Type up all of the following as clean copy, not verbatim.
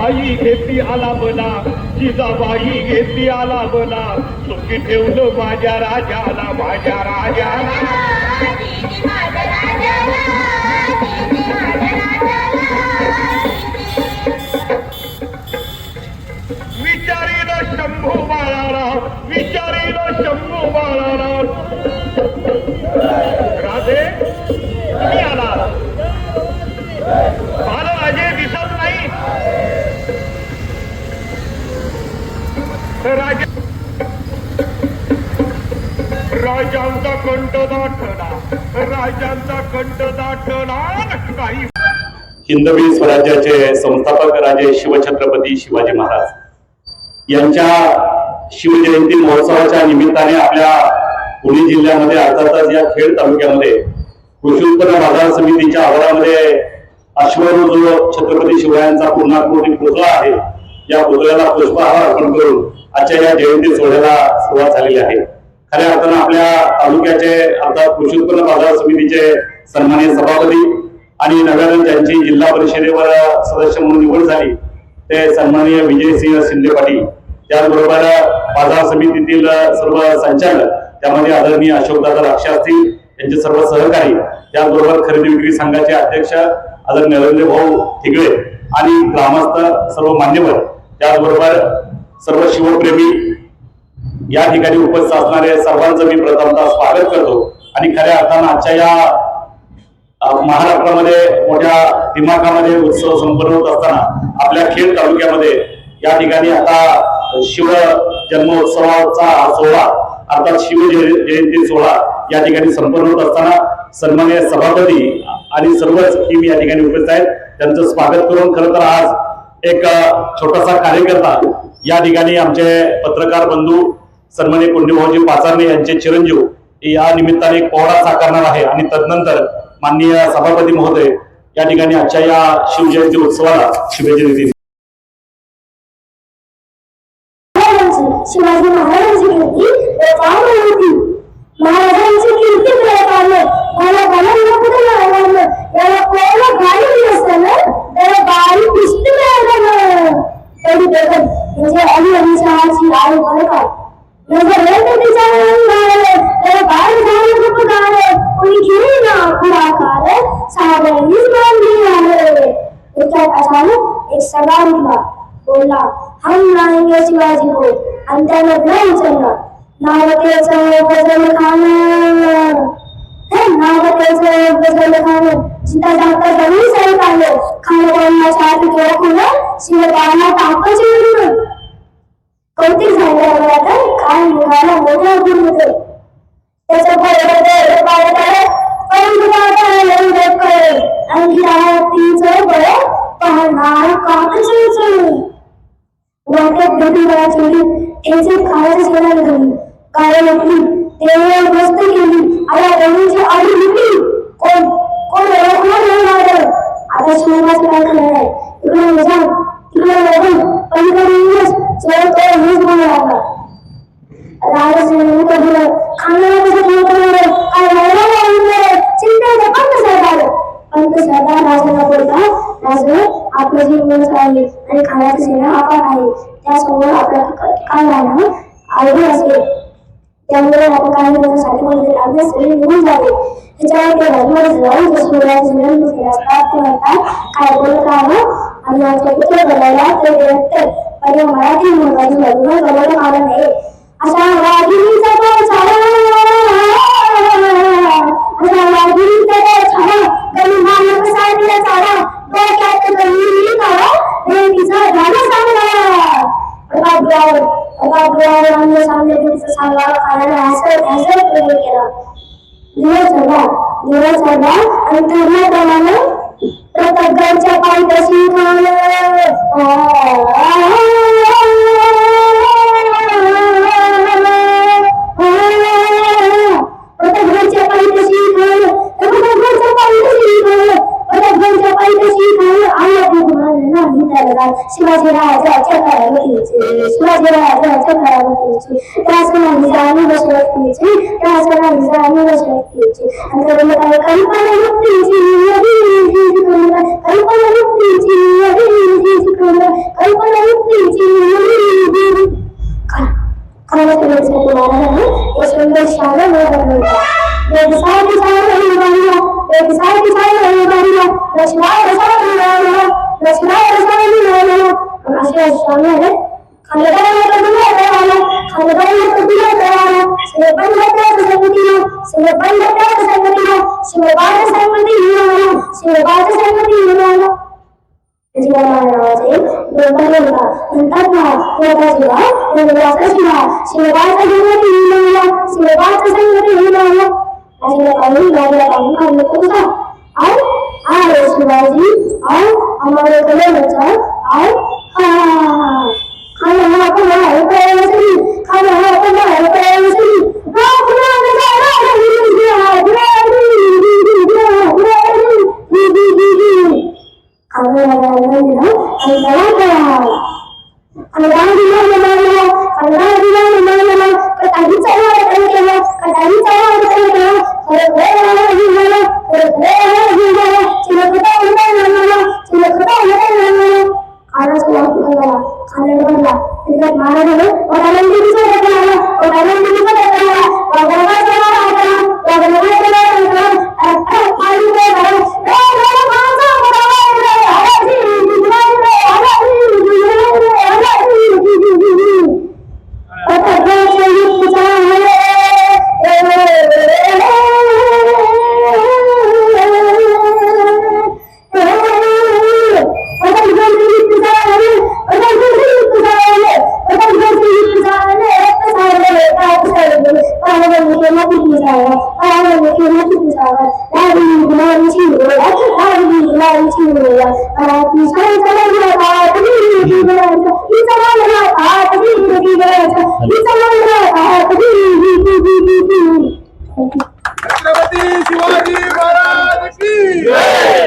जिजाबाई घेतली आला बला, जिजाबाई घेतली आला बला, सुखी ठेवलं माझ्या राजाला, माझ्या राजाला. विचारीला शंभू बाळाराव, विचारीला शंभू बाळाराव. राधे तुम्ही आला, बालराजे दिसत नाही. राजांचा कंठ दाटला, राजांचा कंठ दाटला. काही हिंदवी स्वराज्याचे संस्थापक राजे शिवछत्रपती शिवाजी महाराज यांच्या शिवजयंती महोत्सवाच्या निमित्ताने आपल्या पुणे जिल्ह्यामध्ये अर्थातच या खेड तालुक्यामध्ये कृषी उत्पन्न बाजार समितीच्या आवारामध्ये अश्वरूढ छत्रपती शिवरायांचा पूर्णाकृती पुतळा आहे. या पुतळ्याला पुष्पहार अर्पण करून आजच्या या जयंती सोहळ्याला सुरुवात झालेली आहे. खऱ्या अर्थानं आपल्या तालुक्याचे अर्थात कृषी उत्पन्न बाजार समितीचे सन्माननीय सभापती आणि नव्यानं ज्यांची जिल्हा परिषदेवर सदस्य म्हणून निवड झाली ते सन्माननीय विजयसिंह शिंदे पाटील, त्याचबरोबर बाजार समितीतील सर्व संचालक, त्यामध्ये आदरणीय अशोकदादा राक्षे असतील, त्यांचे सर्व सहकारी, त्याचबरोबर खरेदी विक्री संघाचे अध्यक्ष आदरणीय नरेंद्र भाऊ थिगळे आणि ग्रामस्थ सर्व मान्यवर, त्याचबरोबर सर्व शिवप्रेमी या ठिकाणी उपस्थित असणारे सर्वांचं मी प्रथमतः स्वागत करतो. आणि खऱ्या अर्थानं आजच्या या महाराष्ट्रामध्ये मोठ्या दिमाखामध्ये उत्सव संपन्न होत असताना आपल्या खेड तालुक्यामध्ये या ठिकाणी आता शिव जन्मोत्सवाचा सोहळा अर्थात शिव जयंती सोहळा या ठिकाणी संपन्न होत असताना सन्माननीय सभापती आणि सर्वच टीम या ठिकाणी उपस्थित आहेत. त्यांचं स्वागत करून खरं तर आज एक छोटासा कार्यकर्ता या ठिकाणी आमचे पत्रकार बंधू सन्माननीय पुण्यभाऊजी पाचारणे यांचे चिरंजीव या निमित्ताने एक पोवाडा साकारणार आहे आणि तदनंतर माननीय सभापती महोदय या ठिकाणी आजच्या या शिवजयंती उत्सवाला शुभेच्छा देतील. शिवाजी महाराजांची कीर्ती होती, महाराजांची कीर्ती याला कोणाला गाडी नसताना त्याला बारी पुष्टी म्हणजे अली अली शहाची आई बरं का अचानक एक सवाल उठला, बोलला हम लाएंगे शिवाजी को. आणि त्याला नाही उचलला. नावतेचं गजल खाणं, नावतेचं गजल खाणं, जिता जाता जमीन सहित आलं, खाणं छाती केलं शिवबाला टाकायचे म्हणून. कौतिक झालं आता काय निघाला मोठा गुण होते. त्याचं पाहणार काकच वाटत भेटी खायचं शिवायला घाली काय नकली तेव्हा मस्त केली आता रवीची आडी विकली. कोण कोण ओळखणार आता शिवायचं काय खरं आहे. इकडे जा तिकडे बघून पलीकडे इंग्रज चोर हेच बोलायला लागला. राजसिंह कबूल खाण्याला कसं काय चिंता पंत सरदार पंत सरदार राजाला बोलता राजा आपलं जीवन चालले आणि खाण्याचं सेना आकार आहे त्यासमोर आपल्याला काय राहणं अवघड असेल. त्यामुळे आपण काही दिवसासाठी म्हणजे लागले सगळे निघून जावे. त्याच्यावर ते राजवाडे जाऊन म्हणतात काय बोलत राहावं आणि आमच्या पुत्र बोलायला ते व्यक्त पण मराठी महत्वाची बाजूला गवळ आला नाही. अशा वाघिणीचा तो छाडा कमी मानक साडीला चाडा डोक्यात कमी काढा देवीचा गाणं सांगा. प्रतापरावांनी सामने देवीचा सांगा खाण्याला हॅसर प्रयोग केला. दिवस चढला आणि ठरल्याप्रमाणे प्रतापगडच्या पायथ्याशी शिवाजी राजाच्या करावतीचे शिवाजी राजाच्या करावतीचे राजकन्याची जाणी दशरथीची राजकन्याची जाणी दशरथीची आणि कल्पना मुक्तीची कल्पना मुक्तीची शाला बनवता बेसाती सारी बारिया बेसाती सारी बारिया रशनार सारी बारिया रशनार सारी बारिया अशे शाला है खानदान में दुनिया वाला खानदान में दुनिया वाला से बंदता संगतिया से बंदता संगतिया से बात संगतिया से बात संगतिया जीवनाचे दोनदा अंतात होता जीवा दोनदा जीवा शिवाचा जीवन लिहिला शिवाचा संगती लिहिला आणि काही लागला काम नको आ शिवाजी आ हमारे गले बचा आ हा खाना हा खाना है पैसे खाना हा खाना है पैसे छत्रपती शिवाजी महाराज की जय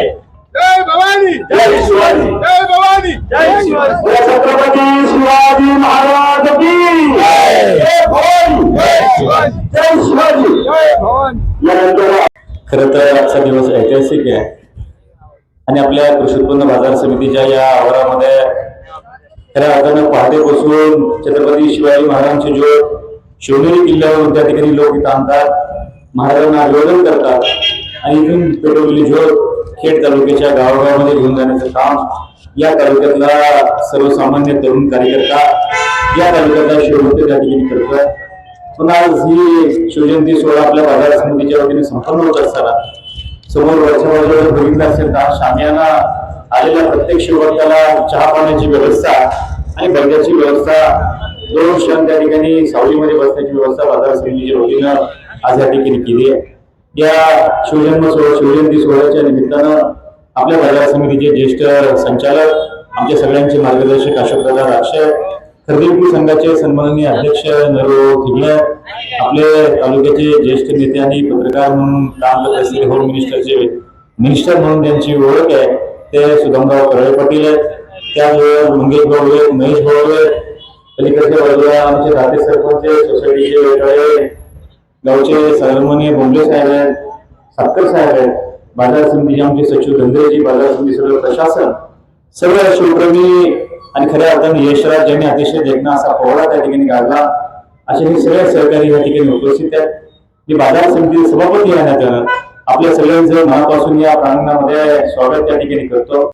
जय भवानी जय शिवाजी जय भवानी जय शिवाजी छत्रपती शिवाजी महाराज की जय भवानी जय शिवाजी जय शिवाजी जय भवानी। यानंतर खरं तर आजचा दिवस ऐतिहासिक आहे आणि आपल्या कृषी उत्पन्न बाजार समितीच्या या आवारामध्ये खऱ्या अर्थानं पहाटेपासून छत्रपती शिवाजी महाराजांची ज्योत शिवनेरी किल्ल्यावरून त्या ठिकाणी लोक इथं आणतात, महाराजांना अभिवादन करतात आणि इथून पेटवलेली ज्योत खेड तालुक्याच्या गावागावामध्ये घेऊन जाण्याचं काम या तालुक्यातला सर्वसामान्य तरुण कार्यकर्ता या तालुक्यातला शिवभक्त त्या ठिकाणी करतोय. पण आज ही शिवजयंती सोहळा आपल्या बाजार समितीच्या वतीने संपन्न होत असताना समोर वरच्या बाजूला बघितलं असेल तर शामियाना आलेल्या प्रत्येक शिवभक्ताला चहा पाण्याची व्यवस्था आणि बर्ग्याची व्यवस्था, 2 क्षण त्या ठिकाणी सावलीमध्ये बसण्याची व्यवस्था बाजार समितीच्या वतीनं आज या ठिकाणी केली आहे. या शिवजयंती सोहळ्याच्या निमित्तानं आपल्या बाजार समितीचे ज्येष्ठ संचालक, आमच्या सगळ्यांचे मार्गदर्शक अशोकदादा राक्षे, खरेदी विक्री संघाचे सन्माननीय अध्यक्ष नरो थिगले, आपले तालुक्याचे ज्येष्ठ नेते आणि पत्रकार म्हणून काम करत असलेले होम मिनिस्टर म्हणून त्यांची ओळख आहे ते सुदामराव करळे पाटील आहेत, त्याचबरोबर मंगेश भाऊ आहेत, महेश भाऊ आहेत, पलीकडच्या बाजूला आमचे दाते सरपंच सोसायटीचे वेटाळे गावचे सन्माननीय बोंबले साहेब आहेत, सातकर साहेब आहेत, बाजार समितीचे आमचे सचिव धंद्रेजी, बाजार समिती सर्व प्रशासन, सर्व शिवप्रेमी आणि खऱ्या अर्थाने यशराज ज्यांनी अतिशय देखणा असा पोहळा त्या ठिकाणी काढला, असे हे सगळे सहकारी या ठिकाणी उपस्थित आहेत. मी बाजार समिती सभापती या नात्यानं आपल्या सगळ्यांचं मनापासून या प्रांगणामध्ये स्वागत त्या ठिकाणी करतो.